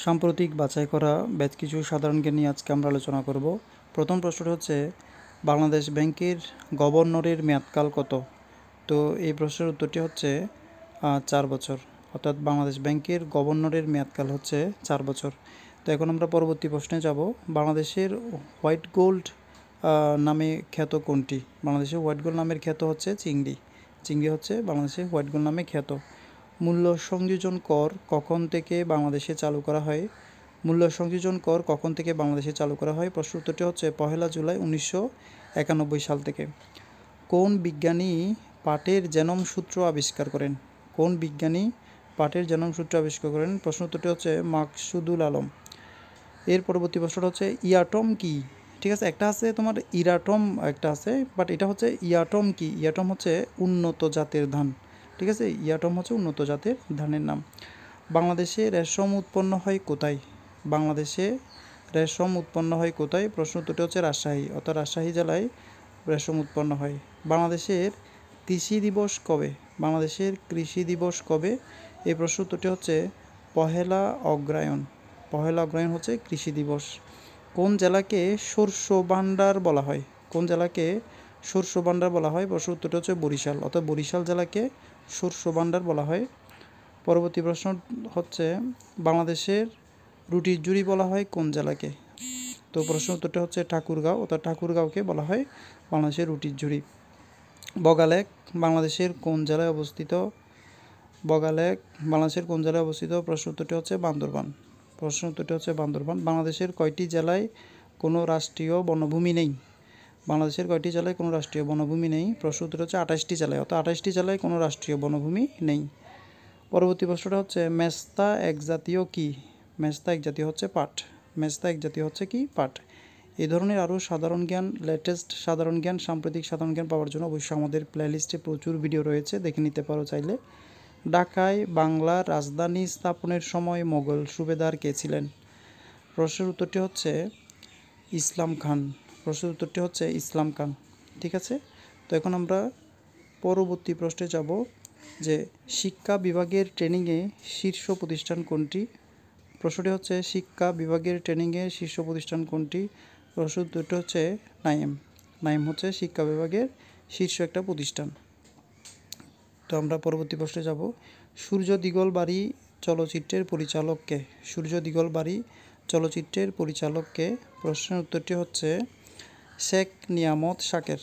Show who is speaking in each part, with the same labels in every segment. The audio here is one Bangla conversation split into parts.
Speaker 1: সাম্প্রতিক বাছাই করা বেশ কিছু সাধারণ জ্ঞান নিয়ে আজকে আমরা আলোচনা করব। প্রথম প্রশ্নটি হচ্ছে, বাংলাদেশ ব্যাংকের গভর্নরের মেয়াদকাল কত? তো এই প্রশ্নের উত্তরটি হচ্ছে 4 বছর। অর্থাৎ বাংলাদেশ ব্যাংকের গভর্নরের মেয়াদকাল হচ্ছে 4 বছর। তো এখন আমরা পরবর্তী প্রশ্নে যাব। বাংলাদেশের হোয়াইট গোল্ড নামে খ্যাত কোনটি? বাংলাদেশের হোয়াইট গোল্ড নামের খ্যাত হচ্ছে চিংড়ি। চিংড়ি হচ্ছে বাংলাদেশের হোয়াইট গোল্ড নামে খ্যাত। মূল্য সংযোজন কর কখন থেকে বাংলাদেশে চালু করা হয়? মূল্য সংযোজন কর কখন থেকে বাংলাদেশে চালু করা হয়? প্রশ্ন উত্তরটি হচ্ছে 1 জুলাই 1991 সাল থেকে। কোন বিজ্ঞানী পাটের জেনম সূত্র আবিষ্কার করেন? কোন বিজ্ঞানী পাটের জেনম সূত্র আবিষ্কার করেন? প্রশ্ন উত্তরটি হচ্ছে মাকসুদুল আলম। এর পরবর্তী প্রশ্নটা হচ্ছে ইয়াটম কি? ঠিক আছে, একটা আছে তোমার ইরাটম, একটা আছে, বাট এটা হচ্ছে ইয়াটম কি? ইয়াটম হচ্ছে উন্নত জাতের ধান। ঠিক আছে, ইয়াটম হচ্ছে উন্নত জাতের ধানের নাম। বাংলাদেশে রেশম উৎপন্ন হয় কোথায়? বাংলাদেশে রেশম উৎপন্ন হয় কোথায়? প্রশ্ন উত্তরটি হচ্ছে রাজশাহী, অর্থাৎ রাজশাহী জেলায় রেশম উৎপন্ন হয়। বাংলাদেশের কৃষি দিবস কবে? বাংলাদেশের কৃষি দিবস কবে? এই প্রশ্ন উত্তরটি হচ্ছে 1 অগ্রহায়ণ। 1 অগ্রহায়ণ হচ্ছে কৃষি দিবস। কোন জেলাকে শস্য ভাণ্ডার বলা হয়? কোন জেলাকে শস্য ভাণ্ডার বলা হয়? প্রশ্ন উত্তরটি হচ্ছে বরিশাল, অর্থাৎ বরিশাল জেলাকে শস্য ভাণ্ডার বলা হয়। পরবর্তী প্রশ্ন হচ্ছে, বাংলাদেশের রুটির জুড়ি বলা হয় কোন জেলাকে? তো প্রশ্ন উত্তরটা হচ্ছে ঠাকুরগাঁও, অর্থাৎ ঠাকুরগাঁওকে বলা হয় বাংলাদেশের রুটির জুড়ি। বগালেক বাংলাদেশের কোন জেলায় অবস্থিত? বগালেক বাংলাদেশের কোন জেলায় অবস্থিত? প্রশ্ন উত্তরটি হচ্ছে বান্দরবান। প্রশ্ন উত্তরটি হচ্ছে বান্দরবান। বাংলাদেশের কয়টি জেলায় কোনো রাষ্ট্রীয় বনভূমি নেই? বাংলাদেশের কয়টি জেলায় কোনো রাষ্ট্রীয় বনভূমি নেই? প্রশ্ন উত্তর হচ্ছে 28টি জেলায়, অর্থাৎ 28টি জেলায় কোনো রাষ্ট্রীয় বনভূমি নেই। পরবর্তী প্রশ্নটা হচ্ছে, মেস্তা এক জাতীয় কি? মেস্তা এক জাতীয় হচ্ছে পাট। মেস্তা এক জাতীয় হচ্ছে কি? পাট। এই ধরনের আরও সাধারণ জ্ঞান, লেটেস্ট সাধারণ জ্ঞান, সাম্প্রতিক সাধারণ জ্ঞান পাওয়ার জন্য অবশ্যই আমাদের প্লেলিস্টে প্রচুর ভিডিও রয়েছে, দেখে নিতে পারো চাইলে। ঢাকায় বাংলার রাজধানী স্থাপনের সময় মোগল সুবেদার কে ছিলেন? প্রশ্নের উত্তরটি হচ্ছে ইসলাম খান। প্রশ্নের উত্তরটি হচ্ছে ইসলাম খান। ঠিক আছে, তো এখন আমরা পরবর্তী প্রশ্নে যাব, যে শিক্ষা বিভাগের ট্রেনিংয়ে শীর্ষ প্রতিষ্ঠান কোনটি? প্রশ্নটি হচ্ছে শিক্ষা বিভাগের ট্রেনিংয়ে শীর্ষ প্রতিষ্ঠান কোনটি? প্রশ্ন উত্তরটি হচ্ছে নাইম। নাইম হচ্ছে শিক্ষা বিভাগের শীর্ষ একটা প্রতিষ্ঠান। তো আমরা পরবর্তী প্রশ্নে যাব। সূর্য দিগল বাড়ি চলচ্চিত্রের পরিচালক কে? সূর্য দিগল বাড়ি চলচ্চিত্রের পরিচালক কে? প্রশ্নের উত্তরটি হচ্ছে শেখ নিয়ামত শাকের।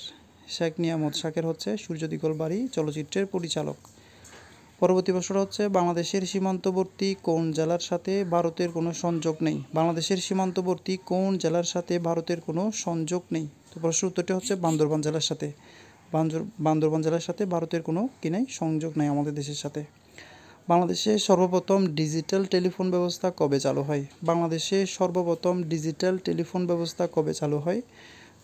Speaker 1: শেখ নিয়ামত শাকের হচ্ছে সূর্য দিগল বাড়ি চলচ্চিত্রের পরিচালক। পরবর্তী প্রশ্নটা হচ্ছে, বাংলাদেশের সীমান্তবর্তী কোন জেলার সাথে ভারতের কোনো সংযোগ নেই? বাংলাদেশের সীমান্তবর্তী কোন জেলার সাথে ভারতের কোনো সংযোগ নেই? তো প্রশ্নের উত্তরটি হচ্ছে বান্দরবান জেলার সাথে। বান্দরবান জেলার সাথে ভারতের কোনো কি নেই? সংযোগ নেই আমাদের দেশের সাথে। বাংলাদেশে সর্বপ্রথম ডিজিটাল টেলিফোন ব্যবস্থা কবে চালু হয়? বাংলাদেশে সর্বপ্রথম ডিজিটাল টেলিফোন ব্যবস্থা কবে চালু হয়?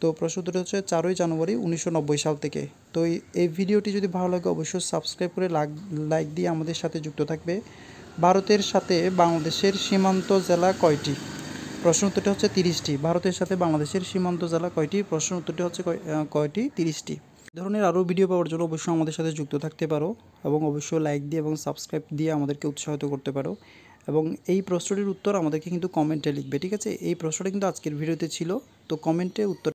Speaker 1: তো প্রশ্ন উত্তরটি হচ্ছে 4 জানুয়ারি 1990 সাল থেকে। তো এই ভিডিওটি যদি ভালো লাগে অবশ্যই সাবস্ক্রাইব করে লাইক দিয়ে আমাদের সাথে যুক্ত থাকবে। ভারতের সাথে বাংলাদেশের সীমান্ত জেলা কয়টি? প্রশ্ন উত্তরটি হচ্ছে 30টি। ভারতের সাথে বাংলাদেশের সীমান্ত জেলা কয়টি? প্রশ্ন উত্তরটি হচ্ছে কয়টি? 30টি। এই ধরনের আরও ভিডিও পাওয়ার জন্য অবশ্যই আমাদের সাথে যুক্ত থাকতে পারো, এবং অবশ্যই লাইক দিয়ে এবং সাবস্ক্রাইব দিয়ে আমাদেরকে উৎসাহিত করতে পারো। এবং এই প্রশ্নটির উত্তর আমাদেরকে কিন্তু কমেন্টে লিখবে। ঠিক আছে, এই প্রশ্নটা কিন্তু আজকের ভিডিওতে ছিল, তো কমেন্টে উত্তর